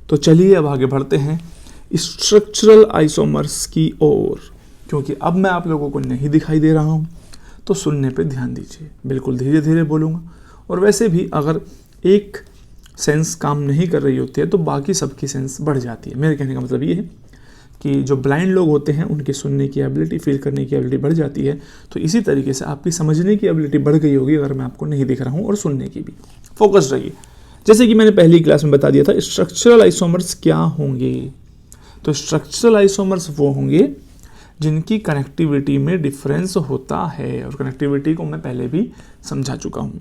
तो चलिए अब आगे बढ़ते हैं स्ट्रक्चरल आइसोमर्स की ओर, क्योंकि अब मैं आप लोगों को नहीं दिखाई दे रहा हूँ, तो सुनने पे ध्यान दीजिए। बिल्कुल धीरे धीरे बोलूँगा, और वैसे भी अगर एक सेंस काम नहीं कर रही होती है तो बाकी सबकी सेंस बढ़ जाती है। मेरे कहने का मतलब ये है कि जो ब्लाइंड लोग होते हैं उनकी सुनने की एबिलिटी, फील करने की एबिलिटी बढ़ जाती है। तो इसी तरीके से आपकी समझने की एबिलिटी बढ़ गई होगी अगर मैं आपको नहीं दिख रहा हूँ, और सुनने की भी। फोकस रहिए। जैसे कि मैंने पहली क्लास में बता दिया था, स्ट्रक्चरल आइसोमर्स क्या होंगे। तो स्ट्रक्चरल आइसोमर्स वो होंगे जिनकी कनेक्टिविटी में डिफरेंस होता है, और कनेक्टिविटी को मैं पहले भी समझा चुका हूँ।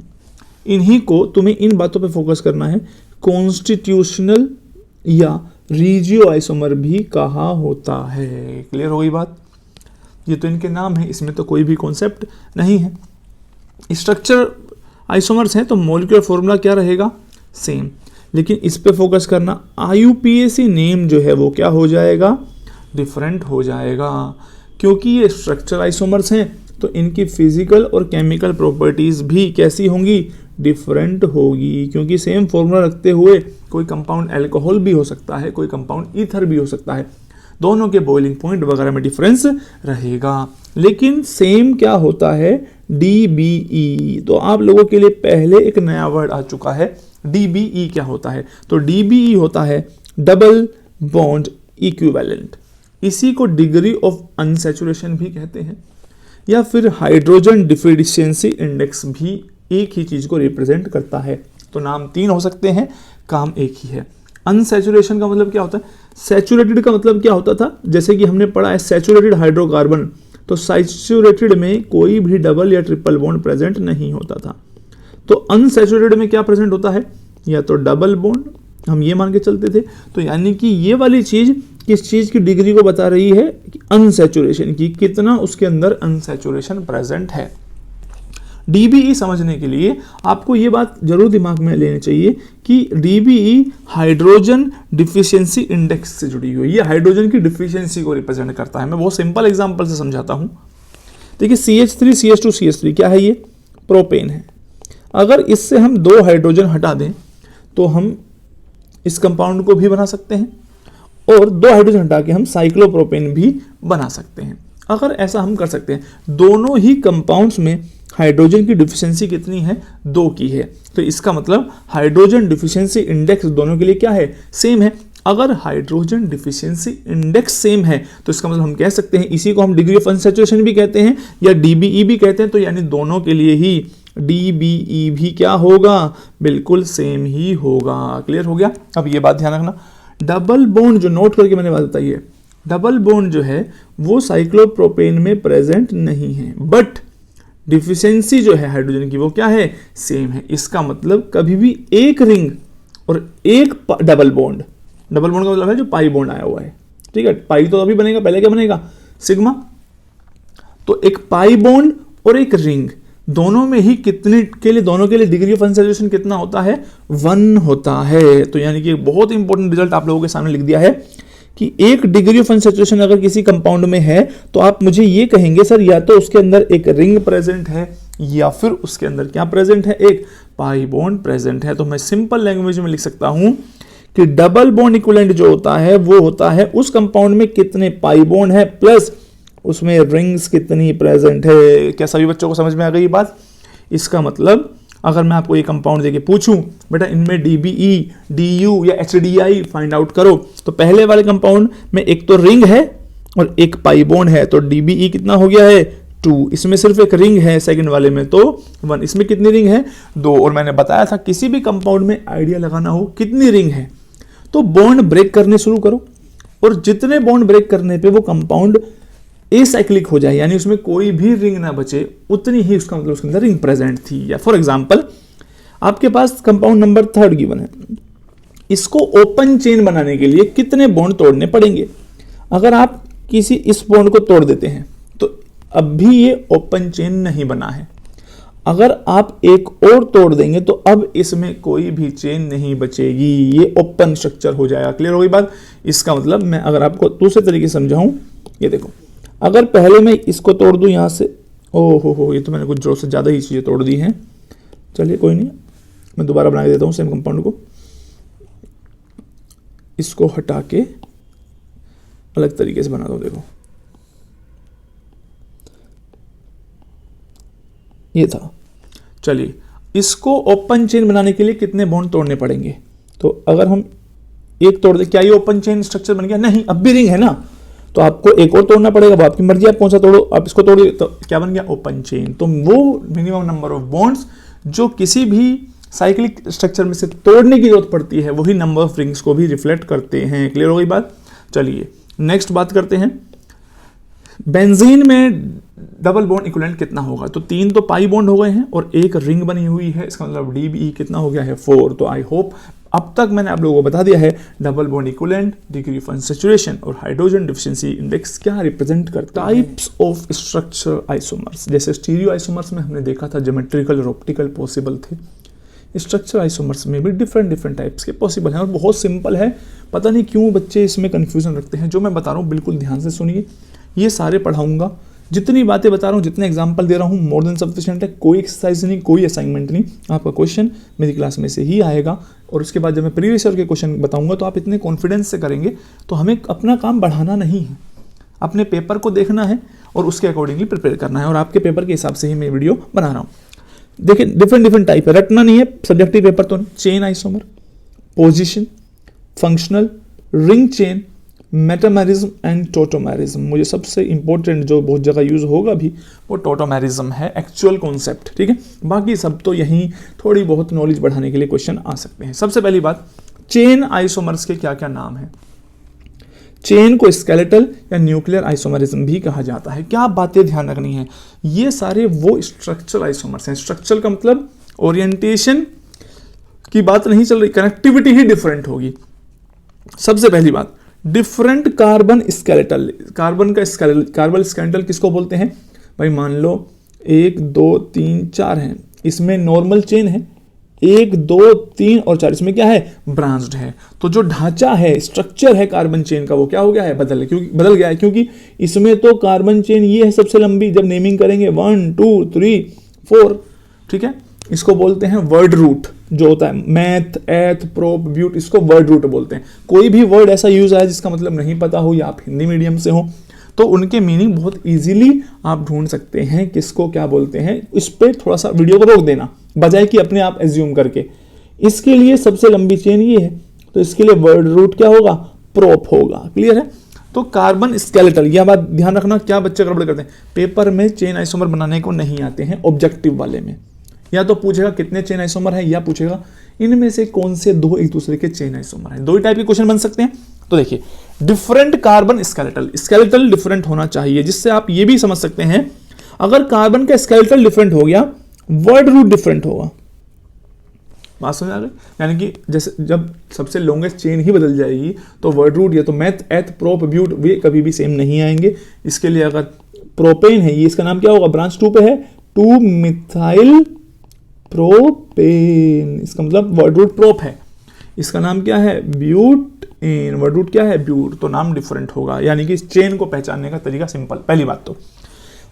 इन्हीं को तुम्हें इन बातों पे फोकस करना है। कॉन्स्टिट्यूशनल या रीजियो आइसोमर भी कहा होता है। क्लियर हो गई बात? ये तो इनके नाम है, इसमें तो कोई भी कॉन्सेप्ट नहीं है। स्ट्रक्चर आइसोमर्स हैं तो मॉलिक्यूलर फॉर्मूला क्या रहेगा? सेम। लेकिन इस पे फोकस करना, IUPAC नेम जो है वो क्या हो जाएगा? डिफरेंट हो जाएगा। क्योंकि ये स्ट्रक्चर आइसोमर्स हैं तो इनकी फिजिकल और केमिकल प्रॉपर्टीज भी कैसी होंगी? डिफरेंट होगी। क्योंकि सेम फॉर्मूला रखते हुए कोई कंपाउंड अल्कोहल भी हो सकता है, कोई कंपाउंड ईथर भी हो सकता है, दोनों के बॉइलिंग पॉइंट वगैरह में डिफरेंस रहेगा। लेकिन सेम क्या होता है? DBE। तो आप लोगों के लिए पहले एक नया वर्ड आ चुका है। DBE क्या होता है? तो DBE होता है डबल बॉन्ड इक्विवेलेंट। इसी को डिग्री ऑफ अनसैचुरेशन भी कहते हैं, या फिर हाइड्रोजन डिफिशियंसी इंडेक्स भी एक ही चीज को रिप्रेजेंट करता है। तो नाम 3 हो सकते हैं, काम एक ही है। अनसैचुरेशन का मतलब क्या होता है? सैचुरेटेड का मतलब क्या होता था? जैसे कि हमने पढ़ा है सैचुरेटेड हाइड्रोकार्बन, तो सैचुरेटेड में कोई भी डबल या ट्रिपल बॉन्ड प्रेजेंट नहीं होता था। तो अनसैचुरेटेड में क्या प्रेजेंट होता है? या तो डबल बॉन्ड, हम ये मान के चलते थे। तो यानी कि ये वाली चीज किस चीज की डिग्री को बता रही है? अनसैचुरेशन की, कितना उसके अंदर अनसैचुरेशन प्रेजेंट है। DBE समझने के लिए आपको ये बात जरूर दिमाग में लेनी चाहिए कि DBE हाइड्रोजन डिफिशियंसी इंडेक्स से जुड़ी हुई है। ये हाइड्रोजन की डिफिशियंसी को रिप्रेजेंट करता है। मैं बहुत सिंपल एग्जांपल से समझाता हूं। देखिए CH3 CH2 CH3 क्या है? ये प्रोपेन है। अगर इससे हम 2 हाइड्रोजन हटा दें तो हम इस कंपाउंड को भी बना सकते हैं, और 2 हाइड्रोजन हटा के हम साइक्लोप्रोपेन भी बना सकते हैं। अगर ऐसा हम कर सकते हैं, दोनों ही कंपाउंड्स में हाइड्रोजन की डिफिशियंसी कितनी है? 2 की है। तो इसका मतलब हाइड्रोजन डिफिशियंसी इंडेक्स दोनों के लिए क्या है? सेम है। अगर हाइड्रोजन डिफिशियंसी इंडेक्स सेम है तो इसका मतलब हम कह सकते हैं, इसी को हम डिग्री ऑफ अनसैचुरेशन भी कहते हैं या DBE भी कहते हैं। तो यानी दोनों के लिए ही DBE भी क्या होगा? बिल्कुल सेम ही होगा। क्लियर हो गया? अब ये बात ध्यान रखना, डबल बॉन्ड जो नोट करके मैंने बात बताई है, डबल बॉन्ड जो है वो साइक्लोप्रोपेन में प्रेजेंट नहीं है, बट डिफिशियंसी जो है हाइड्रोजन की वो क्या है? सेम है। इसका मतलब कभी भी एक रिंग और एक डबल बॉन्ड, डबल बॉन्ड का मतलब है जो पाई बॉन्ड आया हुआ है, ठीक है। पाई तो अभी बनेगा, पहले क्या बनेगा? सिग्मा। तो एक पाई बॉन्ड और एक रिंग, दोनों में ही कितने के लिए, दोनों के लिए डिग्री ऑफ अनसैचुरेशन कितना होता है? 1 होता है। तो यानी कि बहुत इंपॉर्टेंट रिजल्ट आप लोगों के सामने लिख दिया है कि एक डिग्री ऑफ अनसैचुरेशन अगर किसी कंपाउंड में है तो आप मुझे ये कहेंगे सर या तो उसके अंदर एक रिंग प्रेजेंट है या फिर उसके अंदर क्या प्रेजेंट है? एक पाई बॉन्ड प्रेजेंट है। तो मैं सिंपल लैंग्वेज में लिख सकता हूं कि डबल बॉन्ड इक्विवेलेंट जो होता है वो होता है उस कंपाउंड में कितने पाई बॉन्ड है प्लस उसमें रिंग्स कितनी प्रेजेंट है। क्या सभी बच्चों को समझ में आ गई बात? इसका मतलब अगर मैं आपको ये कंपाउंड देके पूछूं बेटा इनमें DBE, DU या HDI फाइंड आउट करो, तो पहले वाले कंपाउंड में एक तो रिंग है और एक पाई बॉन्ड है, तो DBE कितना हो गया है? 2। इसमें सिर्फ एक रिंग है, सेकंड वाले में तो 1। इसमें कितनी रिंग है? 2। और मैंने बताया था किसी भी कंपाउंड में आइडिया लगाना हो कितनी रिंग है तो बॉन्ड ब्रेक करने शुरू करो, और जितने बॉन्ड ब्रेक करने पे वो कंपाउंड एसाइक्लिक हो जाए, यानी उसमें कोई भी रिंग ना बचे, उतनी ही उसका मतलब उसके अंदर रिंग प्रेजेंट थी। या फॉर एग्जांपल आपके पास कंपाउंड नंबर 3 गिवन है, इसको ओपन चेन बनाने के लिए कितने बॉन्ड तोड़ने पड़ेंगे? अगर आप किसी इस बॉन्ड को तोड़ देते हैं तो अब भी ये ओपन चेन नहीं बना है। अगर आप एक और तोड़ देंगे तो अब इसमें कोई भी चेन नहीं बचेगी, ये ओपन स्ट्रक्चर हो जाएगा। क्लियर हो गई बात? इसका मतलब मैं अगर आपको दूसरे तरीके से समझाऊं, ये देखो, अगर पहले मैं इसको तोड़ दूं यहां से, ओ हो, ये तो मैंने कुछ जरूरत से ज़्यादा ही चीज़ें तोड़ दी हैं। चलिए कोई नहीं, मैं दोबारा बना के देता हूँ सेम कंपाउंड को। इसको हटा के अलग तरीके से बना दो। देखो ये था। चलिए इसको ओपन चेन बनाने के लिए कितने बॉन्ड तोड़ने पड़ेंगे? तो अगर हम एक तोड़ दे, क्या ये ओपन चेन स्ट्रक्चर बन गया? नहीं, अब भी रिंग है ना, तो आपको एक और तोड़ना पड़ेगा। वो आपकी मर्जी, आप कौन सा तोड़ो। आप इसको तोड़िए तो क्या बन गया? Open chain. तो वो मिनिमम नंबर ऑफ बॉन्ड्स जो किसी भी साइक्लिक स्ट्रक्चर में से तोड़ने की जरूरत पड़ती है, वही नंबर ऑफ रिंग्स को भी रिफ्लेक्ट करते हैं। क्लियर हो गई बात? चलिए नेक्स्ट बात करते हैं। बेंजीन में डबल बॉन्ड इक्विवेलेंट कितना होगा? तो 3 तो पाई बॉन्ड हो गए हैं और एक रिंग बनी हुई है, इसका मतलब DBE कितना हो गया है? 4। तो आई होप अब तक मैंने आप लोगों को बता दिया है double bond equivalent, degree of unsaturation और हाइड्रोजन डिफिशिएंसी इंडेक्स क्या रिप्रेजेंट करता है। टाइप्स ऑफ स्ट्रक्चर आइसोमर्स, जैसे स्टीरियो आइसोमर्स में हमने देखा था ज्योमेट्रिकल और ऑप्टिकल पॉसिबल थे, स्ट्रक्चर आइसोमर्स में भी डिफरेंट टाइप्स के पॉसिबल हैं और बहुत सिंपल है। पता नहीं क्यों बच्चे इसमें कंफ्यूजन रखते हैं। जो मैं बता रहा हूँ बिल्कुल ध्यान से सुनिए, ये सारे पढ़ाऊंगा, जितनी बातें बता रहा हूँ, जितने एग्जाम्पल दे रहा हूँ, मोर देन सफिशिएंट है। कोई एक्सरसाइज नहीं, कोई असाइनमेंट नहीं, आपका क्वेश्चन मेरी क्लास में से ही आएगा और उसके बाद जब मैं प्रीवियस ईयर के क्वेश्चन बताऊंगा तो आप इतने कॉन्फिडेंस से करेंगे। तो हमें अपना काम बढ़ाना नहीं है, अपने पेपर को देखना है और उसके अकॉर्डिंगली प्रिपेयर करना है और आपके पेपर के हिसाब से ही मैं वीडियो बना रहा हूँ। देखिए डिफरेंट टाइप है, रटना नहीं है, सब्जेक्टिव पेपर तो नहीं। Chain isomer, position, functional, ring chain, metamerism and tautomerism. मुझे सबसे इंपॉर्टेंट जो बहुत जगह यूज होगा भी वो टोटोमेरिज्म है, एक्चुअल कॉन्सेप्ट। ठीक है, बाकी सब तो यहीं थोड़ी बहुत नॉलेज बढ़ाने के लिए क्वेश्चन आ सकते हैं। सबसे पहली बात, चेन आइसोमर्स के क्या क्या नाम है? चेन को स्केलेटल या न्यूक्लियर आइसोमरिज्म भी कहा जाता है। क्या बातें ध्यान रखनी है, ये सारे वो स्ट्रक्चरल आइसोमर्स हैं। स्ट्रक्चरल का मतलब ओरिएंटेशन की बात नहीं चल रही, कनेक्टिविटी ही डिफरेंट होगी। सबसे पहली बात, different carbon skeletal. Carbon skeletal किसको बोलते हैं भाई? मान लो 1 2 3 4 हैं, इसमें नॉर्मल चेन है 1 2 3 और 4, इसमें क्या है? ब्रांच्ड है। तो जो ढांचा है, स्ट्रक्चर है कार्बन चेन का, वो क्या हो गया है? बदल गया है, क्योंकि इसमें तो कार्बन चेन ये है सबसे लंबी। जब नेमिंग करेंगे 1 2 3 4, ठीक है, इसको बोलते हैं वर्ड रूट। जो होता है मैथ, एथ, प्रोप, ब्यूट, इसको वर्ड रूट बोलते हैं। कोई भी वर्ड ऐसा यूज आया जिसका मतलब नहीं पता हो या आप हिंदी मीडियम से हो तो उनके मीनिंग बहुत इजीली आप ढूंढ सकते हैं किसको क्या बोलते हैं। इस पे थोड़ा सा वीडियो को रोक देना बजाय कि अपने आप एज्यूम करके। इसके लिए सबसे लंबी चेन ये है, तो इसके लिए वर्ड रूट क्या होगा? प्रोप होगा। क्लियर है? तो कार्बन स्केलेटल, यह बात ध्यान रखना। क्या बच्चे गड़बड़ करते हैं, पेपर में चेन आइसोमर बनाने को नहीं आते हैं ऑब्जेक्टिव वाले में। या तो पूछेगा कितने चेन आइसोमर है, या पूछेगा इनमें से कौन से दो एक दूसरे के चेन आइसोमर हैं। दो ही टाइप के क्वेश्चन बन सकते हैं। तो देखिए, डिफरेंट कार्बन स्केलेटल डिफरेंट होना चाहिए, जिससे आप ये भी समझ सकते हैं अगर कार्बन का स्केलेटल डिफरेंट हो गया, वर्ड रूट डिफरेंट होगा। बात समझ आ गई? यानी कि जैसे जब सबसे लॉन्गेस्ट चेन ही बदल जाएगी तो वर्ड रूट या तो मैथ, एथ, प्रोप, ब्यूट वे कभी भी सेम नहीं आएंगे। इसके लिए अगर प्रोपेन है, ये इसका नाम क्या होगा? ब्रांच 2 पे है 2 मिथाइल प्रोपेन, इसका मतलब वर्ड रूट प्रोप है। इसका नाम क्या है? ब्यूटेन, वर्ड रूट क्या है? ब्यूट। तो नाम डिफरेंट होगा, यानी कि इस चेन को पहचानने का तरीका सिंपल। पहली बात तो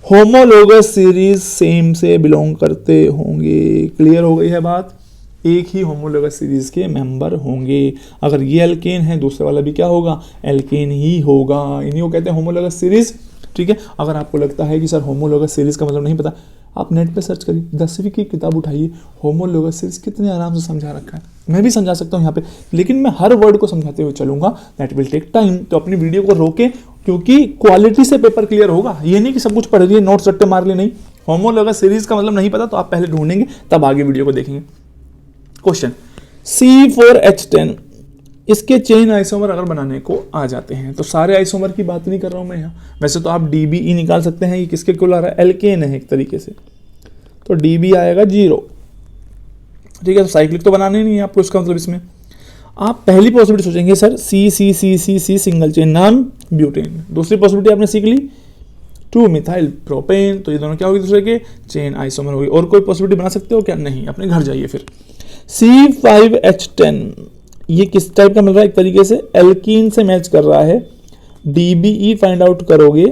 होमोलोगस सीरीज सेम से बिलोंग करते होंगे। क्लियर हो गई है बात? एक ही होमोलोगस सीरीज के मेंबर होंगे। अगर ये एल्केन है, दूसरे वाला भी क्या होगा? एल्केन ही होगा। इन्हीं को कहते हैं होमोलोगस सीरीज। ठीक है, अगर आपको लगता है कि सर होमोलोगस सीरीज का मतलब नहीं पता, आप नेट पे सर्च करिए, 10वीं की किताब उठाइए, होमोलोगस सीरीज कितने आराम से समझा रखा है। मैं भी समझा सकता हूँ यहाँ पे, लेकिन मैं हर वर्ड को समझाते हुए चलूंगा, दैट विल टेक टाइम। तो अपनी वीडियो को रोके, क्योंकि क्वालिटी से पेपर क्लियर होगा। ये नहीं कि सब कुछ पढ़ लिए, नोट्स रट्टे मार लिए, नहीं। होमोलोगस सीरीज का मतलब नहीं पता तो आप पहले ढूंढेंगे, तब आगे वीडियो को देखेंगे। क्वेश्चन, C4H10 इसके चेन आइसोमर अगर बनाने को आ जाते हैं, तो सारे आइसोमर की बात नहीं कर रहा हूं मैं यहाँ। वैसे तो आप DBE निकाल सकते हैं, ये किसके कुल आ रहा है? एल्केन है एक तरीके से, तो DB आएगा 0। ठीक है, तो साइक्लिक तो बनाने नहीं है आपको, इसका मतलब इसमें आप पहली पॉसिबिलिटी सोचेंगे सर C सिंगल चेन नाम ब्यूटेन। दूसरी पॉसिबिलिटी आपने सीख ली 2 मिथाइल प्रोपेन, तो ये दोनों क्या होगी? दूसरे के चेन आइसोमर होगी। और कोई पॉसिबिलिटी बना सकते हो क्या? नहीं, अपने घर जाइए फिर। C5H10 ये किस टाइप का मिल रहा है? एक तरीके से एल्कीन से मैच कर रहा है। DBE फाइंड आउट करोगे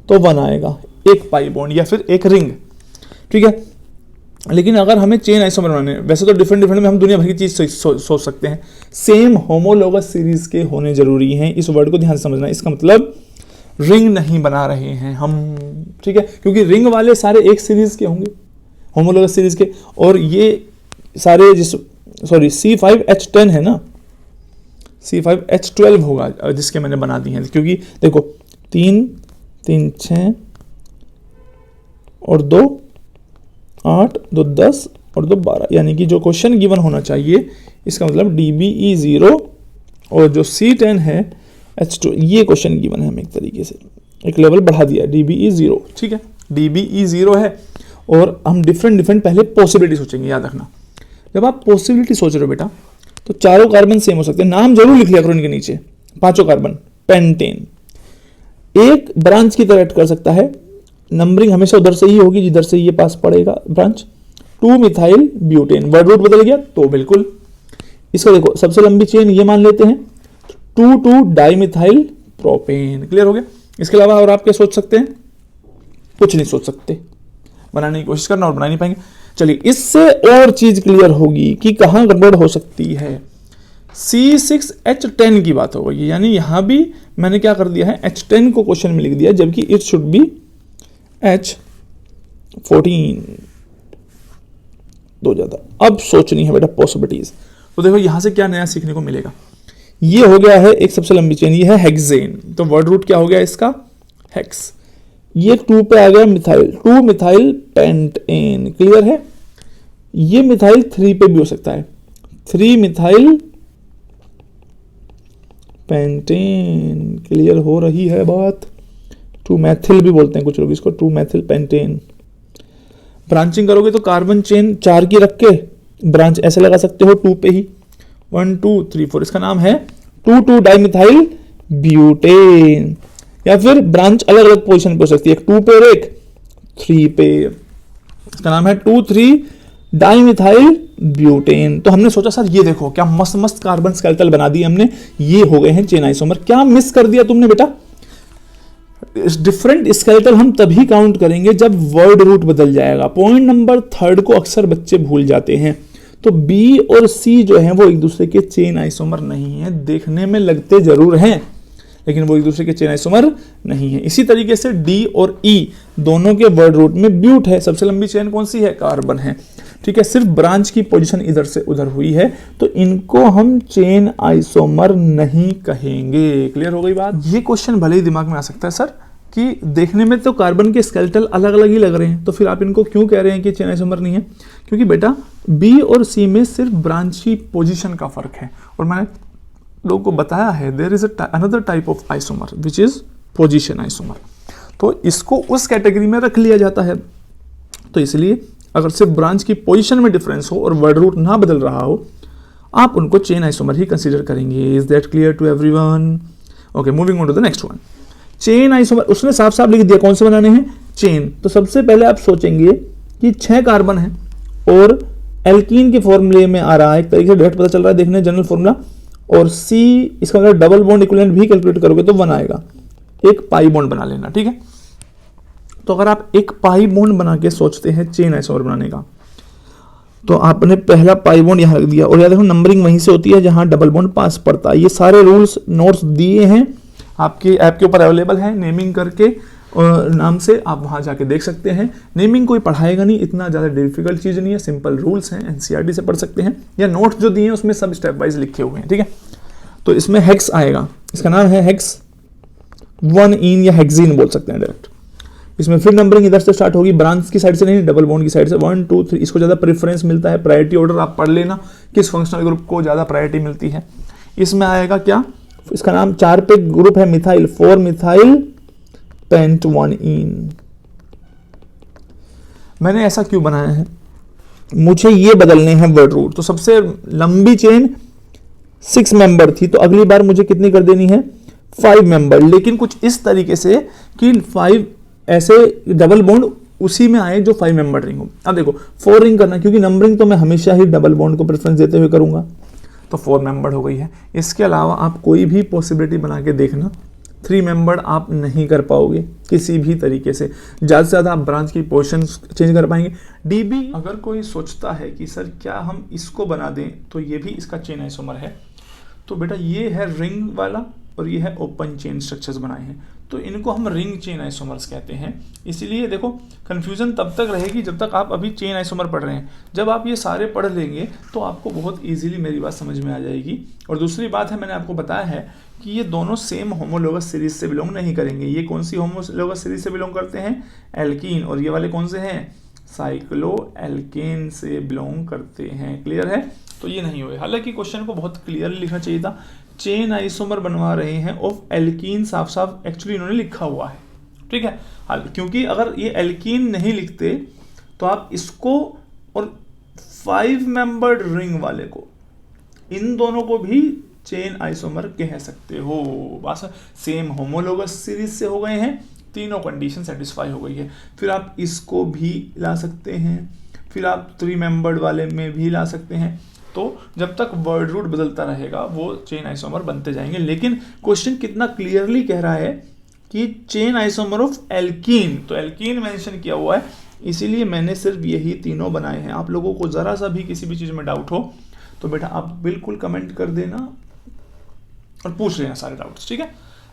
तो 1 आएगा, एक पाई बॉन्ड या फिर एक रिंग। ठीक है, लेकिन अगर हमें चेन आइसोमर बनाने हैं, वैसे तो डिफरेंट डिफरेंट में हम दुनिया भर की चीज सोच सकते हैं, सेम होमोलोगस सीरीज के होने जरूरी हैं। इस वर्ड को ध्यान से समझना, इसका मतलब रिंग नहीं बना रहे हैं हम, ठीक है, क्योंकि रिंग वाले सारे एक सीरीज के होंगे, होमोलोगस सीरीज के, और ये सारे C5H10 है ना, C5H12 होगा जिसके मैंने बना दी हैं, क्योंकि देखो 3 3 6 और 2 8 2 10 और 2 12, यानी कि जो क्वेश्चन गिवन होना चाहिए इसका मतलब DBE0 और जो C10 है H2, ये क्वेश्चन गिवन है हमें, एक तरीके से एक लेवल बढ़ा दिया है, DBE0, ठीक है, DBE0 है। और हम डिफरेंट पहले पॉसिबिलिटी सोचेंगे, याद रखना जब आप पॉसिबिलिटी सोच रहे हो बेटा तो चारों कार्बन सेम हो सकते हैं, नाम जरूर लिख लिया करो इनके नीचे, पांचों कार्बन पेंटेन एक ब्रांच की तरह कर सकता है, नंबरिंग हमेशा उधर से ही होगी जिधर से ये पास पड़ेगा branch. 2 methyl butane, word root बदल गया तो बिल्कुल इसको देखो, सबसे लंबी चेन ये मान लेते हैं, 2 डाई मिथाइल प्रोपेन, क्लियर हो गया। इसके अलावा और आप क्या सोच सकते हैं, कुछ नहीं सोच सकते, बनाने की कोशिश करना और बना नहीं पाएंगे। चलिए इससे और चीज क्लियर होगी कि कहां गड़बड़ हो सकती है। C6H10 की बात हो गई, यानी यहां भी मैंने क्या कर दिया है, H10 को क्वेश्चन में लिख दिया, जबकि इट शुड बी H14, दो ज्यादा। अब सोचनी है बेटा पॉसिबिलिटीज, तो देखो यहां से क्या नया सीखने को मिलेगा। ये हो गया है एक सबसे लंबी चेन, ये है हेक्सेन, तो वर्ड रूट क्या हो गया इसका, हेक्स। ये 2 पे आ गया मिथाइल, 2 मिथाइल पेंटेन, क्लियर है। ये मिथाइल 3 पे भी हो सकता है, 3 मिथाइल पेंटेन, क्लियर हो रही है बात। 2 मैथिल भी बोलते हैं कुछ लोग इसको, 2 मैथिल पेंटेन। ब्रांचिंग करोगे तो कार्बन चेन 4 की रख के ब्रांच ऐसे लगा सकते हो 2 पे ही, 1 2 3 4, इसका नाम है 2 डाई मिथाइल ब्यूटेन। या फिर ब्रांच अलग अलग पोजीशन पे हो सकती है, एक 2 पे और एक 3 पे, इसका नाम है 2 डाई मिथाइल ब्यूटेन। तो हमने सोचा सर ये देखो क्या मस्त मस्त कार्बन स्केलेटल बना दिए हमने, ये हो गए हैं चेन आइसोमर। क्या मिस कर दिया तुमने बेटा, डिफरेंट स्केलेटल हम तभी काउंट करेंगे जब वर्ड रूट बदल जाएगा। पॉइंट नंबर 3 को अक्सर बच्चे भूल जाते हैं। तो B और C जो हैं वो एक दूसरे के चेन आइसोमर नहीं है, देखने में लगते जरूर हैं लेकिन वो एक दूसरे के चेन आइसोमर नहीं है। इसी तरीके से D और E दोनों के वर्ड रूट में ब्यूट है, सबसे लंबी चेन कौन सी है, कार्बन है, ठीक है, सिर्फ ब्रांच की पोजीशन इधर से उधर हुई है, तो इनको हम चेन आइसोमर नहीं कहेंगे। क्लियर हो गई बात। ये क्वेश्चन भले ही दिमाग में आ सकता है सर कि देखने में तो कार्बन के स्केलेटल अलग अलग ही लग रहे हैं, तो फिर आप इनको क्यों कह रहे हैं कि चेन आइसोमर नहीं है। क्योंकि बेटा B और C में सिर्फ ब्रांच की पोजीशन का फर्क है, और मैंने लोगों को बताया है there is another type of isomer which is position isomer, तो इसको उस कैटेगरी में रख लिया जाता है। तो इसलिए अगर सिर्फ ब्रांच की पोजीशन में डिफरेंस हो और वर्ड रूट ना बदल रहा हो, आप उनको चेन आइसोमर ही कंसीडर करेंगे। Is that clear to everyone? Okay, moving on to the next one. Chain isomer उसने साफ साफ लिख दिया कौन से बनाने हैं, चेन। तो सबसे पहले आप सोचेंगे कि 6 कार्बन है और एल्कीन के फॉर्मूले में आ रहा है, एक तरीके से डायरेक्ट पता चल रहा है देखने जनरल फॉर्मूला, और C इसका मतलब डबल बॉन्ड इक्विवेलेंट भी कैलकुलेट करोगे तो 1 आएगा। एक पाई बॉन्ड बना लेना, ठीक है। तो अगर आप एक पाई बॉन्ड बना के सोचते हैं चेन आइसोमर बनाने का, तो आपने पहला पाई बॉन्ड यहाँ रख दिया, और याद रखो नंबरिंग वहीं से होती है जहां डबल बॉन्ड पास पड़ता है। ये सारे रूल्स नोट्स दिए हैं आपके ऐप के ऊपर अवेलेबल है, नेमिंग करके नाम से आप वहां जाके देख सकते हैं। नेमिंग कोई पढ़ाएगा नहीं, इतना ज़्यादा डिफिकल्ट चीज़ नहीं है, सिंपल रूल्स हैं, NCERT से पढ़ सकते हैं, या नोट्स जो दिए हैं उसमें सब स्टेप वाइज लिखे हुए हैं, ठीक है। तो इसमें हेक्स आएगा, इसका नाम है हेक्स 1 इन या हेक्सीन बोल सकते हैं डायरेक्ट। इसमें फिर नंबरिंग इधर से स्टार्ट होगी, ब्रांच की साइड से नहीं, डबल बॉन्ड की साइड से 1 2 3। इसको ज़्यादा प्रेफरेंस मिलता है, प्रायोरिटी ऑर्डर आप पढ़ लेना किस फंक्शनल ग्रुप को ज़्यादा प्रायोरिटी मिलती है। इसमें आएगा क्या, इसका नाम 4 पे ग्रुप है मिथाइल, 4 मिथाइल पेंट 1 इन। मैंने ऐसा क्यों बनाया है, मुझे ये बदलने हैं वर्ड रूट। तो सबसे लंबी चेन 6 मेंबर थी, तो अगली बार मुझे कितनी कर देनी है, 5 मेंबर, लेकिन कुछ इस तरीके से कि 5 ऐसे डबल बॉन्ड उसी में आए जो 5 मेंबर रिंग हो। अब देखो 4 रिंग करना, क्योंकि नंबरिंग तो मैं हमेशा ही डबल बॉन्ड को प्रेफरेंस देते हुए करूंगा, तो 4 मेंबर हो गई है। इसके अलावा आप कोई भी पॉसिबिलिटी बना के देखना, 3 मेंबर्ड आप नहीं कर पाओगे किसी भी तरीके से। ज़्यादा से ज़्यादा आप ब्रांच की पोजीशन चेंज कर पाएंगे। डीबी अगर कोई सोचता है कि सर क्या हम इसको बना दें तो ये भी इसका चेन आइसोमर है, तो बेटा ये है रिंग वाला और ये है ओपन चेन स्ट्रक्चर्स बनाए हैं, तो इनको हम रिंग चेन आइसोमर्स कहते हैं। इसीलिए देखो कंफ्यूजन तब तक रहेगी जब तक आप अभी चेन आइसोमर पढ़ रहे हैं। जब आप ये सारे पढ़ लेंगे तो आपको बहुत इजीली मेरी बात समझ में आ जाएगी। और दूसरी बात है, मैंने आपको बताया है कि ये दोनों सेम होमोलोगस सीरीज से बिलोंग नहीं करेंगे। ये कौन सी होमोलोगस सीरीज से बिलोंग करते हैं? एल्कीन। और ये वाले कौन से हैं? साइक्लो एल्केन से बिलोंग करते हैं। क्लियर है? तो ये नहीं हुए। हालांकि क्वेश्चन को बहुत क्लियरली लिखना चाहिए था। चेन आइसोमर बनवा रहे हैं ऑफ एल्कीन, साफ साफ एक्चुअली इन्होंने लिखा हुआ है, ठीक है। क्योंकि अगर ये एल्कीन नहीं लिखते तो आप इसको और 5 मेंबर्ड रिंग वाले को, इन दोनों को भी चेन आइसोमर कह सकते हो। बस सेम होमोलोगस सीरीज से हो गए हैं, तीनों कंडीशन सेटिस्फाई हो गई है। फिर आप इसको भी ला सकते हैं, फिर आप 3 मेंबर्ड वाले में भी ला सकते हैं। तो जब तक वर्ड रूट बदलता रहेगा वो चेन आइसोमर बनते जाएंगे। लेकिन क्वेश्चन कितना क्लियरली कह रहा है कि चेन आइसोमर ऑफ एल्कीन, तो एल्कीन मेंशन किया हुआ है, इसीलिए मैंने सिर्फ यही तीनों बनाए हैं। आप लोगों को जरा सा भी किसी भी चीज में डाउट हो तो बेटा आप बिल्कुल कमेंट कर देना और पूछ लेना सारे डाउट्स, ठीक है।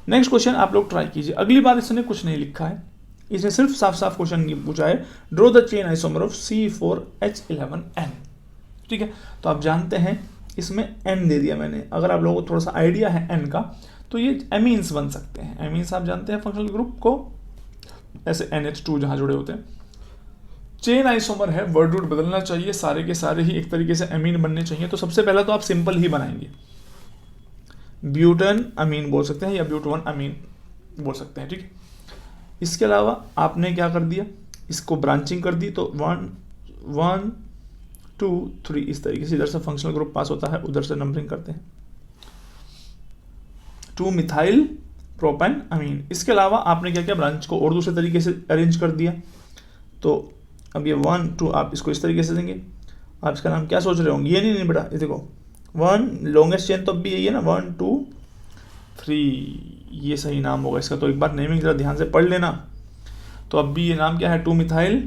नेक्स्ट क्वेश्चन आप लोग ट्राई कीजिए। अगली बार इसने कुछ नहीं लिखा है, इसने सिर्फ साफ साफ क्वेश्चन पूछा है, draw the chain isomer of C4H11N, ठीक है। तो आप जानते हैं इसमें N दे दिया मैंने। अगर आप लोगों को थोड़ा सा आइडिया है N का तो ये एमीन्स बन सकते हैं। एमीन्स आप जानते हैं फंक्शनल ग्रुप को, ऐसे NH2 जहां जुड़े होते हैं। चेन आइसोमर है, वर्ड रूट बदलना चाहिए, सारे के सारे ही एक तरीके से अमीन बनने चाहिए। तो सबसे पहला तो आप सिंपल ही बनाएंगे, ब्यूटेन अमीन बोल सकते हैं या ब्यूटोन अमीन बोल सकते हैं, ठीक है। इसके अलावा आपने क्या कर दिया, इसको ब्रांचिंग कर दी, तो 1 2 3 इस तरीके से इधर से फंक्शनल ग्रुप पास होता है, उधर से नंबरिंग करते हैं। 2 मिथाइल प्रोपेन अमीन। इसके अलावा आपने क्या किया, ब्रांच को और दूसरे तरीके से अरेंज कर दिया। तो अब ये 1 2 आप इसको इस तरीके से देंगे। आप इसका नाम क्या सोच रहे होंगे? ये नहीं बेटा, ये देखो 1 लॉन्गेस्ट चेन तो अब भी यही है ना, 1 2 3, ये सही नाम होगा इसका। तो एक बार नेमिंग जरा ध्यान से पढ़ लेना। तो अब भी ये नाम क्या है, 2 मिथाइल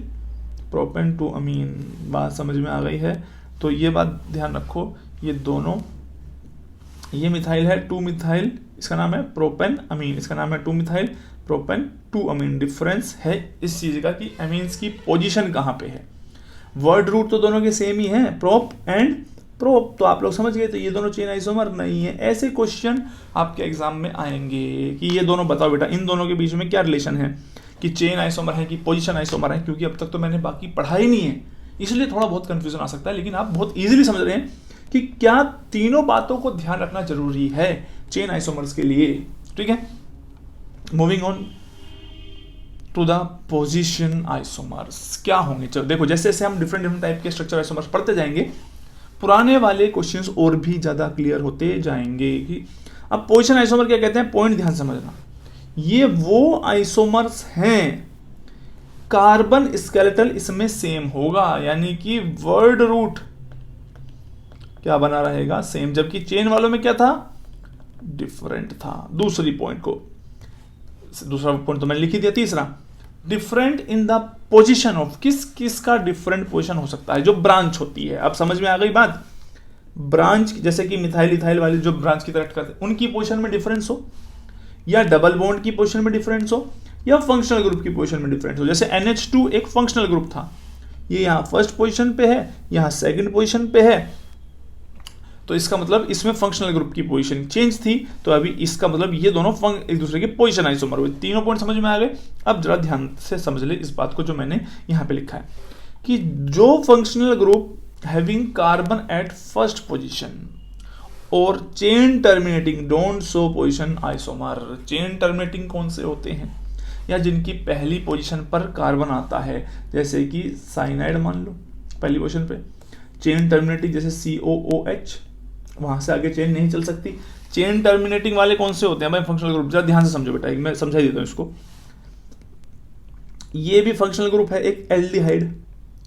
प्रोपेन 2 अमीन। बात समझ में आ गई है? तो ये बात ध्यान रखो, ये दोनों, ये मिथाइल है 2 मिथाइल, इसका नाम है प्रोपेन अमीन, इसका नाम है 2 मिथाइल प्रोपेन 2 अमीन। डिफरेंस है इस चीज का कि अमीन्स की पोजीशन कहाँ पे है। वर्ड रूट तो दोनों के सेम ही है, प्रोप एंड प्रोप, तो आप लोग समझ गए। तो ये दोनों चेन आइसोमर नहीं है। ऐसे क्वेश्चन आपके एग्जाम में आएंगे कि ये दोनों बताओ बेटा, इन दोनों के बीच में क्या रिलेशन है, कि चेन आइसोमर है कि पोजीशन आइसोमर है। क्योंकि अब तक तो मैंने बाकी पढ़ा ही नहीं है, इसलिए थोड़ा बहुत कंफ्यूजन आ सकता है। लेकिन आप बहुत इजीली समझ रहे हैं कि क्या तीनों बातों को ध्यान रखना जरूरी है चेन आइसोमर्स के लिए, ठीक है। Moving on to the position isomers क्या होंगे। चलो देखो, जैसे जैसे हम डिफरेंट टाइप के स्ट्रक्चर आइसोमर्स पढ़ते जाएंगे, पुराने वाले क्वेश्चंस और भी ज्यादा क्लियर होते जाएंगे। कि अब पोजीशन आइसोमर क्या कहते हैं, पॉइंट ध्यान समझना, ये वो आइसोमर्स हैं, कार्बन स्केलेटल इसमें सेम होगा, यानी कि वर्ड रूट क्या बना रहेगा, सेम। जबकि चेन वालों में क्या था, डिफरेंट था। दूसरा पॉइंट तो मैंने लिख ही दिया। तीसरा, different in the position of, किस का डिफरेंट पोजीशन हो सकता है, जो ब्रांच होती है। अब समझ में आ गई बात। ब्रांच जैसे कि मिथाइल इथाइल वाले जो ब्रांच की तरह करते हैं, उनकी पोजीशन में डिफरेंस हो, या डबल बॉन्ड की पोजीशन में डिफरेंस हो, या फंक्शनल ग्रुप की पोजीशन में डिफरेंस हो। जैसे NH2 एक फंक्शनल ग्रुप था, ये यहाँ फर्स्ट पोजीशन पे है, यहाँ सेकंड पोजीशन पे है, तो इसका मतलब इसमें फंक्शनल ग्रुप की पोजीशन चेंज थी। तो अभी इसका मतलब ये दोनों एक दूसरे के पोजीशन आइसोमर हुए। तीनों पॉइंट समझ में आ गए। अब जरा ध्यान से समझ ले इस बात को जो मैंने यहाँ पे लिखा है, कि जो functional group having carbon at first position और chain terminating don't show position isomer. Chain terminating कौन से होते हैं, या जिनकी पहली पोजीशन पर कार्बन आता है, जैसे कि साइनाइड मान लो पहली पोजीशन पे। चेन टर्मिनेटिंग जैसे COOH, वहां से आगे चेन नहीं चल सकती। चेन टर्मिनेटिंग वाले कौन से होते हैं भाई, फंक्शनल ग्रुप। जरा ध्यान से समझो बेटा, मैं समझा देता हूं इसको। ये भी फंक्शनल ग्रुप है, एक एल्डिहाइड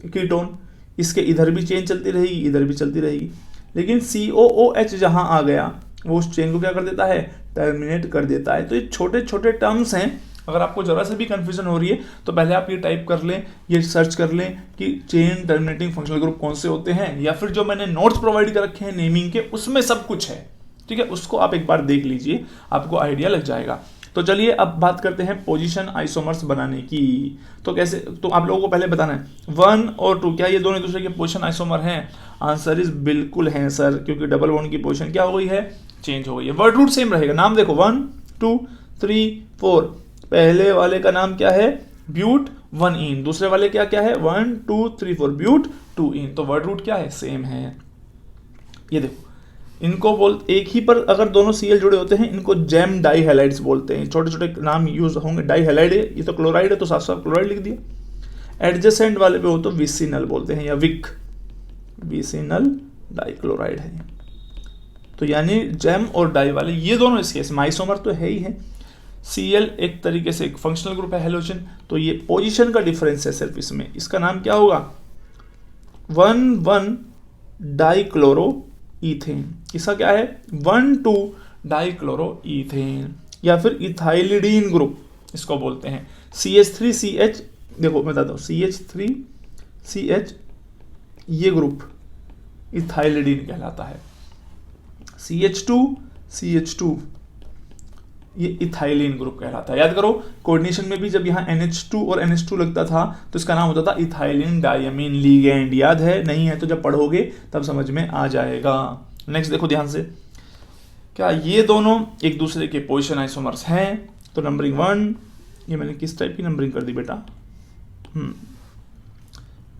कीटोन, इसके इधर भी चेन चलती रहेगी, इधर भी चलती रहेगी। लेकिन COOH जहां आ गया, वो उस चेन को क्या कर देता है, टर्मिनेट कर देता है। तो ये छोटे छोटे टर्म्स हैं, अगर आपको जरा से भी कंफ्यूजन हो रही है तो पहले आप ये टाइप कर लें, ये सर्च कर लें कि चेन टर्मिनेटिंग फंक्शनल ग्रुप कौन से होते हैं, या फिर जो मैंने नोट्स प्रोवाइड कर रखे हैं नेमिंग के उसमें सब कुछ है, ठीक है, उसको आप एक बार देख लीजिए, आपको आइडिया लग जाएगा। तो चलिए अब बात करते हैं पोजीशन आइसोमर्स बनाने की। तो कैसे, तो आप लोगों को पहले बताना है 1 और 2 क्या ये दोनों एक दूसरे के पोजीशन आइसोमर हैं? आंसर इज बिल्कुल हैं सर, क्योंकि डबल बॉन्ड की पोजीशन क्या हो गई है, चेंज हो गई है। वर्ड रूट सेम रहेगा, नाम देखो 1 2 3 4, पहले वाले का नाम क्या है, ब्यूट 1 इन, दूसरे वाले क्या क्या है 1 2 3 4 ब्यूट 2 इन, तो वर्ड रूट क्या है, सेम है। ये देखो इनको एक ही पर अगर दोनों सीएल जुड़े होते हैं इनको जेम डाई हैलाइड्स बोलते हैं, छोटे छोटे नाम यूज होंगे। डाई हैलाइड है, ये तो क्लोराइड है तो साथ साथ क्लोराइड लिख दिया। एडजेसेंट वाले पे हो तो विसिनल बोलते हैं, या विक, विसिनल डाइक्लोराइड है। तो यानी जेम और डाई वाले ये दोनों इस केस में आइसोमर तो है ही है। सीएल एक तरीके से एक फंक्शनल ग्रुप है हेलोजन, तो ये पोजीशन का डिफरेंस है सिर्फ इसमें, इसका नाम क्या होगा 1,1 डाइक्लोरो इथेन, इसका क्या है 1,2 डाइक्लोरो इथेन, या फिर इथाइलिडीन ग्रुप इसको बोलते हैं। CH3CH, देखो मैं बताता हूँ, CH3CH ये ग्रुप इथाइलिडीन कहलाता है। CH2CH2 ये इथाइलिन ग्रुप कहलाता है। याद करो कोऑर्डिनेशन में भी जब यहाँ NH2 और NH2 लगता था तो इसका नाम होता था इथाइलिन डायमीन लिगेंड। याद है, नहीं है तो जब पढ़ोगे तब समझ में आ जाएगा। नेक्स्ट देखो ध्यान से, क्या ये दोनों एक दूसरे के पोजीशन आइसोमर्स हैं? तो नंबरिंग 1, ये मैंने किस टाइप की नंबरिंग कर दी बेटा,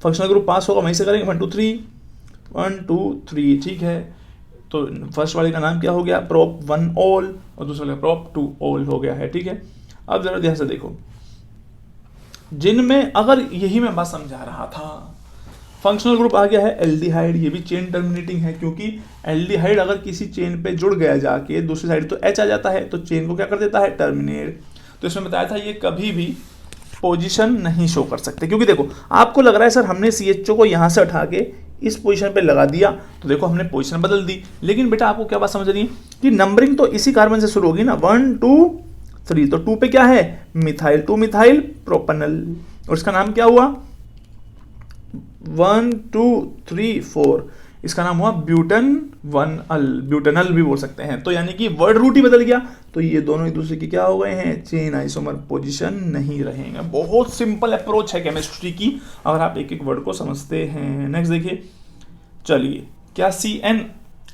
फंक्शनल ग्रुप पास होगा वहीं से करेंगे 1 2 3 1 2 3, ठीक है। तो फर्स्ट वाले का नाम क्या हो गया, प्रोप 1 ऑल, और दूसरे वाले प्रोप 2 ऑल हो गया है, ठीक है। अब जरा ध्यान से देखो, जिनमें अगर यही मैं बात समझा रहा था, फंक्शनल ग्रुप आ गया है एल्डिहाइड, ये भी चेन टर्मिनेटिंग है, क्योंकि एल्डिहाइड अगर किसी चेन पे जुड़ गया जाके दूसरी साइड तो H आ जाता है, तो चेन को क्या कर देता है, टर्मिनेट। तो इसमें बताया था ये कभी भी पोजीशन नहीं शो कर सकते, क्योंकि देखो आपको लग रहा है सर हमने CHO को यहाँ से उठा के इस पोजीशन पे लगा दिया तो देखो हमने पोजीशन बदल दी, लेकिन बेटा आपको क्या बात समझ रही है कि नंबरिंग तो इसी कार्बन से शुरू होगी ना, 1 2 3, तो 2 पे क्या है मिथाइल, 2 मिथाइल प्रोपेनल, और इसका नाम क्या हुआ 1 2 3 4, इसका नाम हुआ ब्यूटन 1 अल, ब्यूटेनल भी बोल सकते हैं। तो यानी कि वर्ड रूट ही बदल गया, तो ये दोनों एक दूसरे के क्या हो गए हैं, चेन आइसोमर पोजीशन नहीं रहेंगे। बहुत सिंपल अप्रोच है केमिस्ट्री की, अगर आप एक एक वर्ड को समझते हैं। नेक्स्ट देखिए, चलिए क्या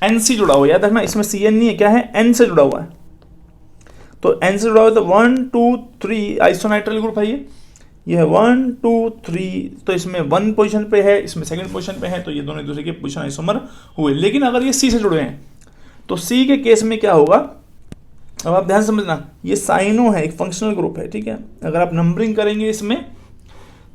एन सी जुड़ा हुआ है, याद रखना इसमें CN नहीं है, क्या है N से जुड़ा हुआ है, तो N से जुड़ा हुआ है तो 1 2 3 आइसोनाइट्राइल ग्रुप है ये है 1 2 3, तो इसमें 1 पोजीशन पे है, इसमें सेकंड पोजीशन पे है, तो ये दोनों एक दूसरे के पोजीशन आइसोमर हुए। लेकिन अगर ये C से जुड़े हैं तो C के केस में क्या होगा, अब आप ध्यान समझना, ये साइनो है, एक फंक्शनल ग्रुप है, ठीक है। अगर आप नंबरिंग करेंगे इसमें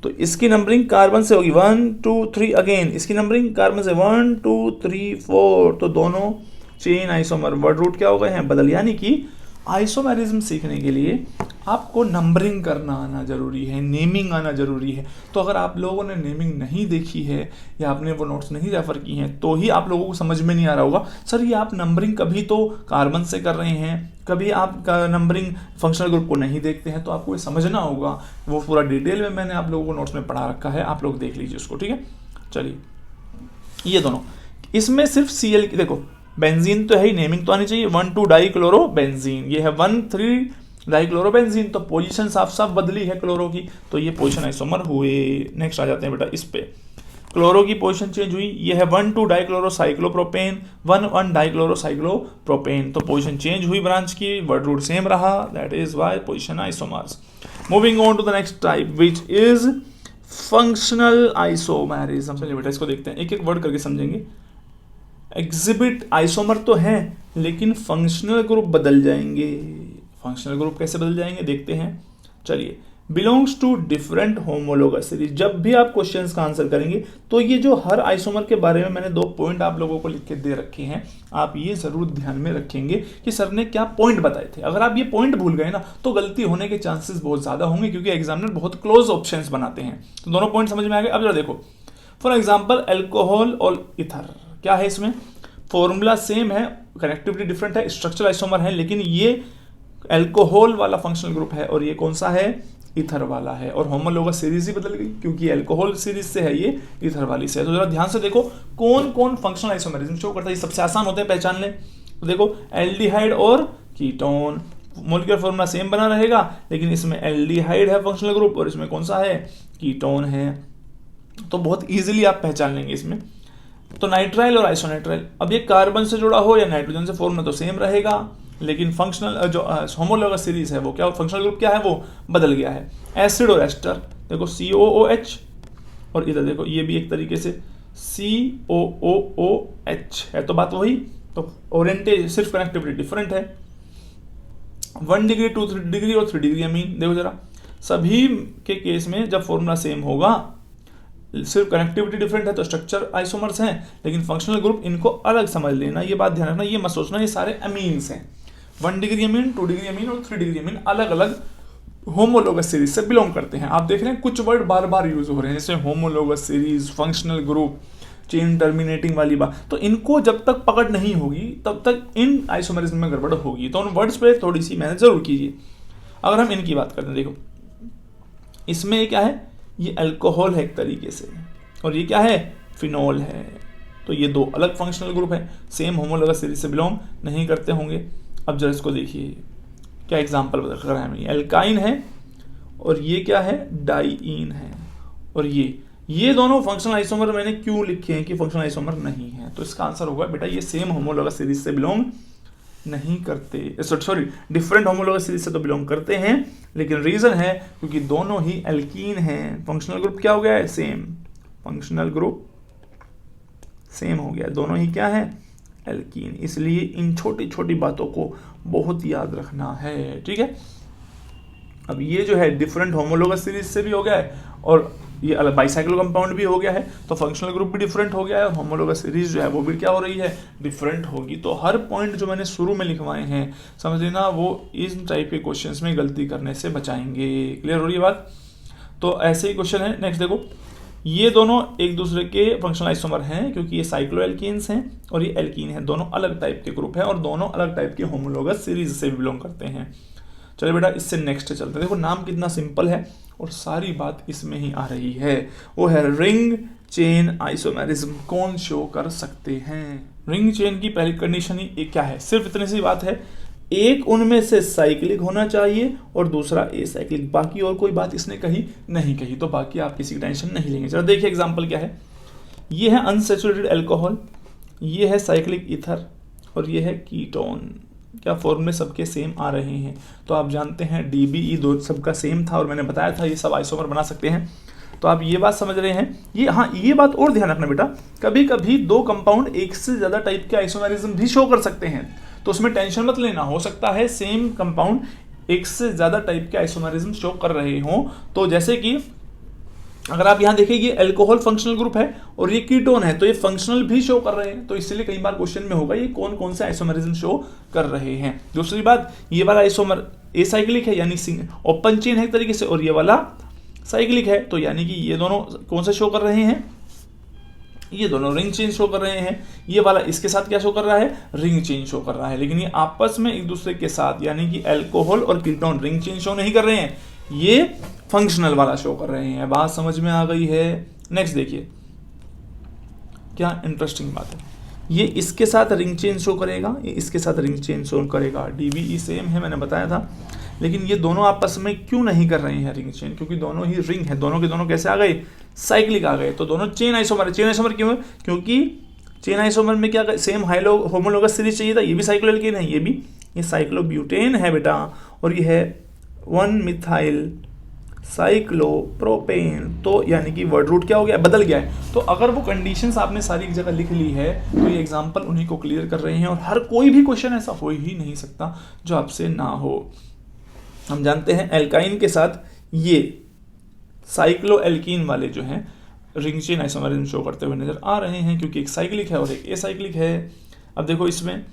तो इसकी नंबरिंग कार्बन से होगी 1 2 3, अगेन इसकी नंबरिंग कार्बन से 1 2 3 4, तो दोनों चेन आइसोमर, वर्ड रूट क्या हो गए हैं, बदल। यानी कि आइसोमेरिज्म सीखने के लिए आपको नंबरिंग करना आना जरूरी है, नेमिंग आना जरूरी है। तो अगर आप लोगों ने नेमिंग नहीं देखी है या आपने वो नोट्स नहीं रेफर की हैं तो ही आप लोगों को समझ में नहीं आ रहा होगा, सर ये आप नंबरिंग कभी तो कार्बन से कर रहे हैं, कभी आप नंबरिंग फंक्शनल ग्रुप को नहीं देखते हैं, तो आपको ये समझना होगा। वो पूरा डिटेल में मैंने आप लोगों को नोट्स में पढ़ा रखा है, आप लोग देख लीजिए उसको, ठीक है। चलिए ये दोनों, इसमें सिर्फ CL की देखो, बेंजीन तो है ही, नेमिंग तो आनी चाहिए, 1 2 डाइक्लोरो बेंजीन, ये है 1 3 डाइक्लोरो बेंजीन, तो पोजीशन साफ साफ बदली है क्लोरो की, तो ये पोजीशन आइसोमर हुए। नेक्स्ट आ जाते हैं बेटा इस पे, क्लोरो की पोजीशन चेंज हुई, ये है 1 2 डाइक्लोरो साइक्लोप्रोपेन, 1 1 डाइक्लोरो साइक्लोप्रोपेन, तो पोजीशन चेंज हुई ब्रांच की, वर्ड रूट सेम रहा, that is why position isomers. Moving on to the next type which is functional isomerism. चलिए बेटा इसको देखते हैं, एक एक वर्ड करके समझेंगे। एग्जिबिट आइसोमर तो हैं लेकिन फंक्शनल ग्रुप बदल जाएंगे। फंक्शनल ग्रुप कैसे बदल जाएंगे देखते हैं। चलिए, belongs to different homologous series, जब भी आप क्वेश्चंस का आंसर करेंगे तो ये जो हर आइसोमर के बारे में मैंने 2 पॉइंट आप लोगों को लिख के दे रखे हैं, आप ये जरूर ध्यान में रखेंगे कि सर ने क्या पॉइंट बताए थे। अगर आप ये पॉइंट भूल गए ना तो गलती होने के चांसेस बहुत ज्यादा होंगे, क्योंकि एग्जामिनर बहुत क्लोज ऑप्शंस बनाते हैं। तो दोनों पॉइंट समझ में आ गए। अब जरा देखो, फॉर एग्जाम्पल एल्कोहल और इथर, क्या है इसमें फॉर्मूला सेम है, कनेक्टिविटी डिफरेंट है, स्ट्रक्चरल आइसोमर है, लेकिन ये अल्कोहल वाला फंक्शनल ग्रुप है और ये कौन सा है, ईथर वाला है। और होमोलोगस सीरीज ही बदल गई क्योंकि अल्कोहल सीरीज से है, ये ईथर वाली से है। तो जरा ध्यान से देखो कौन कौन फंक्शनल आइसोमरिज्म शो करता है, ये सबसे आसान होते हैं पहचान ले। तो देखो एल्डिहाइड और कीटोन, मोलिकुलर फॉर्मूला सेम बना रहेगा, लेकिन इसमें एल्डिहाइड है फंक्शनल ग्रुप और इसमें कौन सा है, कीटोन है। तो बहुत इजीली आप पहचान लेंगे इसमें। तो नाइट्राइल और आइसोनाइट्राइल, अब ये कार्बन से जुड़ा हो या नाइट्रोजन से, फॉर्मूला तो सेम रहेगा, लेकिन फंक्शनल जो होमोलोगस सीरीज है वो क्या, फंक्शनल ग्रुप क्या है वो बदल गया है। एसिड और एस्टर, देखो COOH और इधर देखो ये भी एक तरीके से COOH है, तो बात वही। तो ओरिएंटेज सिर्फ कनेक्टिविटी डिफरेंट है, 1 डिग्री 2 डिग्री और 3 डिग्री अमीन। देखो जरा सभी के केस में जब फॉर्मूला सेम होगा, सिर्फ कनेक्टिविटी डिफरेंट है तो स्ट्रक्चर आइसोमर्स हैं, लेकिन फंक्शनल ग्रुप इनको अलग समझ लेना, ये बात ध्यान रखना, ये मत सोचना ये सारे अमीन्स हैं। 1 डिग्री अमीन, 2 डिग्री अमीन और 3 डिग्री अमीन अलग अलग होमोलोगस सीरीज से बिलोंग करते हैं। आप देख रहे हैं कुछ वर्ड बार बार यूज हो रहे हैं, जैसे homologous series, functional group, chain terminating वाली बात, तो इनको जब तक पकड़ नहीं होगी तब तक इन आइसोमरिज्म में गड़बड़ होगी। तो उन वर्ड्स पे थोड़ी सी मेहनत जरूर कीजिए। अगर हम इनकी बात करते हैं, देखो इसमें ये क्या है, ये अल्कोहल है एक तरीके से, और ये क्या है, फिनॉल है। तो ये दो अलग फंक्शनल ग्रुप है, सेम होमोलोगस सीरीज से बिलोंग नहीं करते होंगे। अब जरा इसको देखिए क्या एग्जाम्पल बता कर रहा है, ये एल्काइन है और ये क्या है, डाइईन है। और ये दोनों फंक्शनल आइसोमर मैंने क्यों लिखे हैं कि फंक्शनल आइसोमर नहीं है, तो इसका आंसर होगा बेटा ये सेम होमोलोगस सीरीज से बिलोंग नहीं करते, सॉरी डिफरेंट होमोलोगस सीरीज से तो बिलोंग करते हैं, लेकिन रीजन है क्योंकि दोनों ही एल्कीन हैं। फंक्शनल ग्रुप क्या हो गया है, सेम, फंक्शनल ग्रुप सेम हो गया, दोनों ही क्या है, एल्कीन। इसलिए इन छोटी छोटी बातों को बहुत याद रखना है, ठीक है। अब ये जो है डिफरेंट होमोलोगस सीरीज से भी हो गया है और ये अलग बाइसाइक्लो कंपाउंड भी हो गया है, तो फंक्शनल ग्रुप भी डिफरेंट हो गया है और होमोलोगस सीरीज जो है वो भी क्या हो रही है, डिफरेंट होगी। तो हर पॉइंट जो मैंने शुरू में लिखवाए हैं समझ लेना, वो इस टाइप के क्वेश्चंस में गलती करने से बचाएंगे। क्लियर हो रही है बात। तो ऐसे ही क्वेश्चन है नेक्स्ट, देखो ये दोनों एक दूसरे के फंक्शनल आइसोमर हैं क्योंकि ये साइक्लोएल्कीन्स हैं और ये एल्कीन है, दोनों अलग टाइप के ग्रुप हैं और दोनों अलग टाइप के होमोलोगस सीरीज से बिलोंग करते हैं। चलो बेटा इससे नेक्स्ट चलते हैं। देखो नाम कितना सिंपल है और सारी बात इसमें ही आ रही है, वो है रिंग चेन आइसोमेरिज्म कौन शो कर सकते हैं। रिंग चेन की पहली कंडीशन ही क्या है, सिर्फ इतनी सी बात है, एक उनमें से साइक्लिक होना चाहिए और दूसरा एसाइक्लिक, बाकी और कोई बात इसने कही नहीं कही, तो बाकी आप किसी की टेंशन नहीं लेंगे। चलो देखिए एग्जांपल क्या है, ये है अनसैचुरेटेड अल्कोहल, ये है साइक्लिक ईथर और ये है कीटोन। क्या फॉर्मूले सबके सेम आ रहे हैं, तो आप जानते हैं DBE दो सबका सेम था और मैंने बताया था ये सब आइसोमर बना सकते हैं। तो आप ये बात समझ रहे हैं, ये हाँ ये बात और ध्यान रखना बेटा, कभी कभी दो कंपाउंड एक से ज्यादा टाइप के आइसोमेरिज्म भी शो कर सकते हैं, तो उसमें टेंशन मत लेना, हो सकता है सेम कंपाउंड एक से ज्यादा टाइप के आइसोमेरिज्म शो कर रहे हों। तो जैसे कि अगर आप यहाँ देखिए ये अल्कोहल फंक्शनल ग्रुप है और ये कीटोन है, तो ये फंक्शनल भी शो कर रहे हैं, तो इसलिए कई बार क्वेश्चन में होगा ये कौन कौन से आइसोमेरिज्म शो कर रहे हैं। दूसरी बात, ये वाला आइसोमर एसाइक्लिक है यानी ओपन चेन है एक तरीके से, और ये वाला साइक्लिक है, तो यानी कि ये दोनों कौन सा शो कर रहे हैं, ये दोनों रिंग चेन शो कर रहे हैं। ये वाला इसके साथ क्या शो कर रहा है, रिंग चेन शो कर रहा है, लेकिन ये आपस में एक दूसरे के साथ यानी कि अल्कोहल और कीटोन रिंग चेन शो नहीं कर रहे हैं, ये फंक्शनल वाला शो कर रहे हैं। बात समझ में आ गई है। नेक्स्ट देखिए क्या इंटरेस्टिंग बात है, ये इसके साथ रिंग चेन शो करेगा, ये इसके साथ रिंग चेन शो करेगा, DBE सेम है मैंने बताया था, लेकिन ये दोनों आपस में क्यों नहीं कर रहे हैं रिंग चेन, क्योंकि दोनों ही रिंग है, दोनों के दोनों कैसे आ गए, साइक्लिक आ गए, तो दोनों चेन आइसोमर है। चेन आइसोमर क्यों है, क्योंकि चेन आइसोमर में क्या सेम होमोलोगस सीरीज चाहिए था, ये भी साइक्लोएल्कीन है, ये भी ये साइक्लोब्यूटेन है बेटा, और ये है 1 मिथाइल साइक्लोप्रोपेन, तो यानी कि वर्ड रूट क्या हो गया, बदल गया है। तो अगर वो कंडीशंस आपने सारी एक जगह लिख ली है तो ये एग्जांपल उन्हीं को क्लियर कर रहे हैं, और हर कोई भी क्वेश्चन ऐसा हो ही नहीं सकता जो आपसे ना हो। हम जानते हैं एल्काइन के साथ ये साइक्लोएल्कीन वाले जो हैं रिंग चेन आइसोमेरिज्म शो करते हुए नजर आ रहे हैं, क्योंकि एक साइक्लिक है और एक एसाइक्लिक है। अब देखो इसमें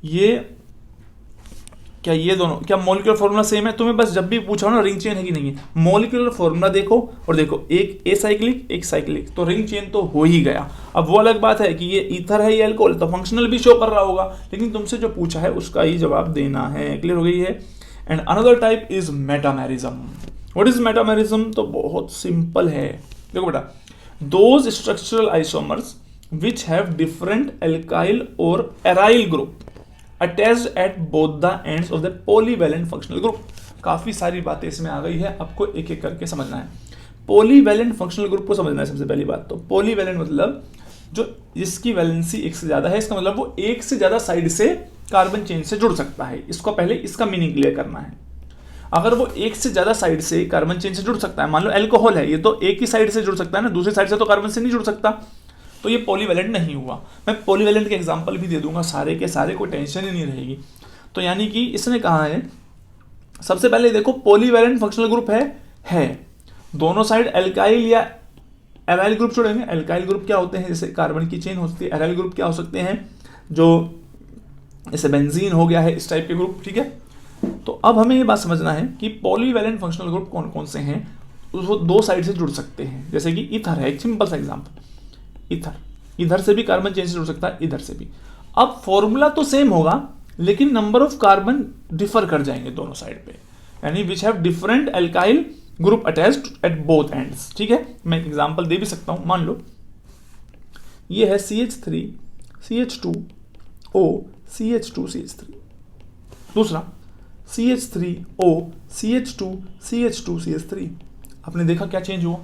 ये क्या ये दोनों, क्या मॉलिक्यूलर फॉर्मूला सेम है? तुम्हें बस जब भी पूछा हो ना रिंग चेन है कि नहीं है, मॉलिक्यूलर फॉर्मूला देखो और देखो एक एसाइक्लिक एक साइक्लिक, तो रिंग चेन तो हो ही गया। अब वो अलग बात है कि ये ईथर है ये अल्कोहल, तो फंक्शनल भी शो कर रहा होगा, लेकिन तुमसे जो पूछा है उसका ही जवाब देना है। क्लियर हो गई है? And another type is metamerism. What is metamerism? तो बहुत सिंपल है। देखो बेटा, those structural isomers which have different alkyl or aryl group attached at both the ends of the polyvalent functional group। काफी सारी बातें इसमें आ गई है, आपको एक एक करके समझना है। पॉलीवैलेंट फंक्शनल ग्रुप को समझना है सबसे पहली बात। तो पॉलीवैलेंट मतलब जो जिसकी वैलेंसी एक से ज्यादा है, इसका मतलब वो एक से ज्यादा साइड से कार्बन चेन से जुड़ सकता है। इसको पहले इसका मीनिंग क्लियर करना है। अगर वो एक से ज्यादा साइड से कार्बन चेन से जुड़ सकता है, मान लो अल्कोहल है, ये तो एक ही साइड से जुड़ सकता है ना, दूसरी साइड से तो कार्बन से नहीं जुड़ सकता, तो ये पॉलीवैलेंट नहीं हुआ। मैं पॉलीवैलेंट के एग्जांपल भी दे दूंगा सारे के सारे, कोई टेंशन ही नहीं रहेगी। तो यानी कि इसने कहा है, सबसे पहले देखो पॉलीवैलेंट फंक्शनल ग्रुप है दोनों साइड एल्काइल या एराइल ग्रुप छोड़ेंगे। एल्काइल ग्रुप क्या होते हैं? जैसे कार्बन की चेन होती है। एराइल ग्रुप क्या हो सकते हैं? जो जैसे बेंजीन हो गया है, इस टाइप के ग्रुप। ठीक है, तो अब हमें ये बात समझना है कि पॉलीवैलेंट फंक्शनल ग्रुप कौन कौन से हैं। वो दो साइड से जुड़ सकते हैं, जैसे कि ईथर है एक सिंपल सा एग्जाम्पल। इधर से भी कार्बन चेन से जुड़ सकता है, इधर से भी। अब फॉर्मूला तो सेम होगा, लेकिन नंबर ऑफ कार्बन डिफर कर जाएंगे दोनों साइड पे, यानी which have different alkyl group attached at both ends. ठीक है, मैं एक एग्जांपल दे भी सकता हूं। मान लो ये है CH3 CH2O CH2 CH3, दूसरा CH3O CH2 CH2 CH3। आपने देखा क्या चेंज हुआ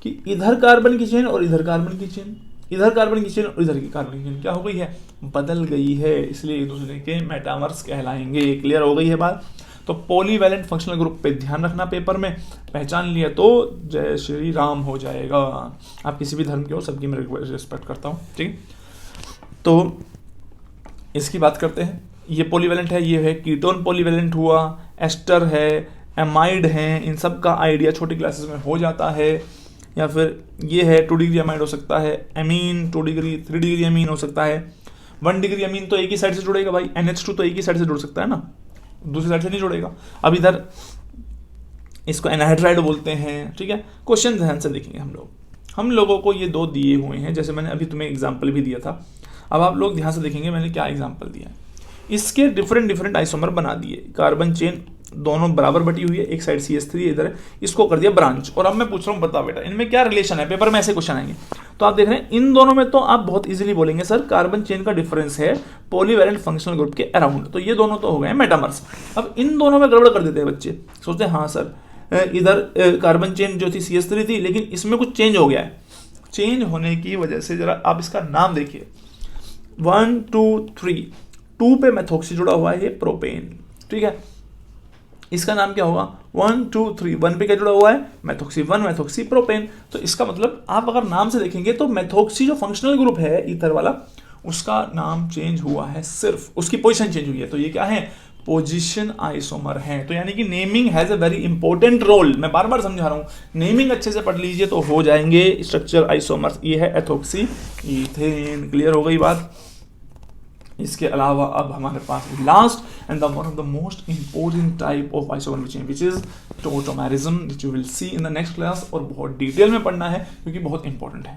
कि इधर कार्बन की चेन और इधर कार्बन की चेन, इधर कार्बन की चेन और इधर की कार्बन की चेन क्या हो गई है? बदल गई है। इसलिए एक दूसरे के मेटामर्स कहलाएंगे। क्लियर हो गई है बात? तो पॉलीवैलेंट फंक्शनल ग्रुप पे ध्यान रखना, पेपर में पहचान लिया तो जय श्री राम हो जाएगा। आप किसी भी धर्म के हो, सबकी मैं रिस्पेक्ट करता हूँ। ठीक, तो इसकी बात करते हैं। ये पॉलीवैलेंट है, ये है कीटोन पॉलीवैलेंट हुआ, एस्टर है, एमाइड है, इन सब का आइडिया छोटी क्लासेस में हो जाता है। या फिर ये है 2 डिग्री अमाइड हो सकता है, एमीन 2 डिग्री 3 डिग्री अमीन हो सकता है। 1 डिग्री अमीन तो एक ही साइड से जुड़ेगा भाई, NH2 तो एक ही साइड से जुड़ सकता है ना, दूसरी साइड से नहीं जुड़ेगा। अब इधर इसको एनहाइड्राइड बोलते हैं। ठीक है, क्वेश्चन ध्यान से देखेंगे हम लोगों को ये दो दिए हुए हैं, जैसे मैंने अभी तुम्हें एग्जाम्पल भी दिया था। अब आप लोग ध्यान से देखेंगे मैंने क्या एग्जाम्पल दिया है। इसके डिफरेंट आइसोमर बना दिए, कार्बन चेन दोनों बराबर बटी हुई है, एक साइड CH3 इधर है, इसको कर दिया ब्रांच। और अब मैं पूछ रहा हूँ, बताओ बेटा इनमें क्या रिलेशन है? पेपर में ऐसे क्वेश्चन आएंगे। तो आप देख रहे हैं इन दोनों में तो आप बहुत इजीली बोलेंगे सर कार्बन चेन का डिफरेंस है पॉलीवैलेंट फंक्शनल ग्रुप के अराउंड, तो ये दोनों तो हो गए मेटामर्स। अब इन दोनों में गड़बड़ कर देते हैं बच्चे, सोचते हैं हाँ सर इधर कार्बन चेन जो थी CH3 थी, लेकिन इसमें कुछ चेंज हो गया है। चेंज होने की वजह से जरा आप इसका नाम देखिए, 1 2 3, 2 पे मेथोक्सी जुड़ा हुआ है, ये प्रोपेन। ठीक है, इसका नाम क्या होगा? 1 2 3, 1 पे क्या जुड़ा हुआ है? Methoxy 1, methoxy propane. तो इसका मतलब आप अगर नाम से देखेंगे तो मेथोक्सी जो फंक्शनल ग्रुप है ईथर वाला, उसका नाम चेंज हुआ है, सिर्फ उसकी पोजीशन चेंज हुई है। तो ये क्या है? पोजीशन आइसोमर है। तो यानी कि naming has a very important role. मैं बार बार समझा रहा हूं, नेमिंग अच्छे से पढ़ लीजिए तो हो जाएंगे स्ट्रक्चर आइसोमर्स। ये है एथोक्सी ईथेन। क्लियर हो गई बात? इसके अलावा अब हमारे पास last and the one of the most important type of isomer which is tautomerism, which you will see in the next class. और बहुत डिटेल में पढ़ना है क्योंकि बहुत इंपॉर्टेंट है।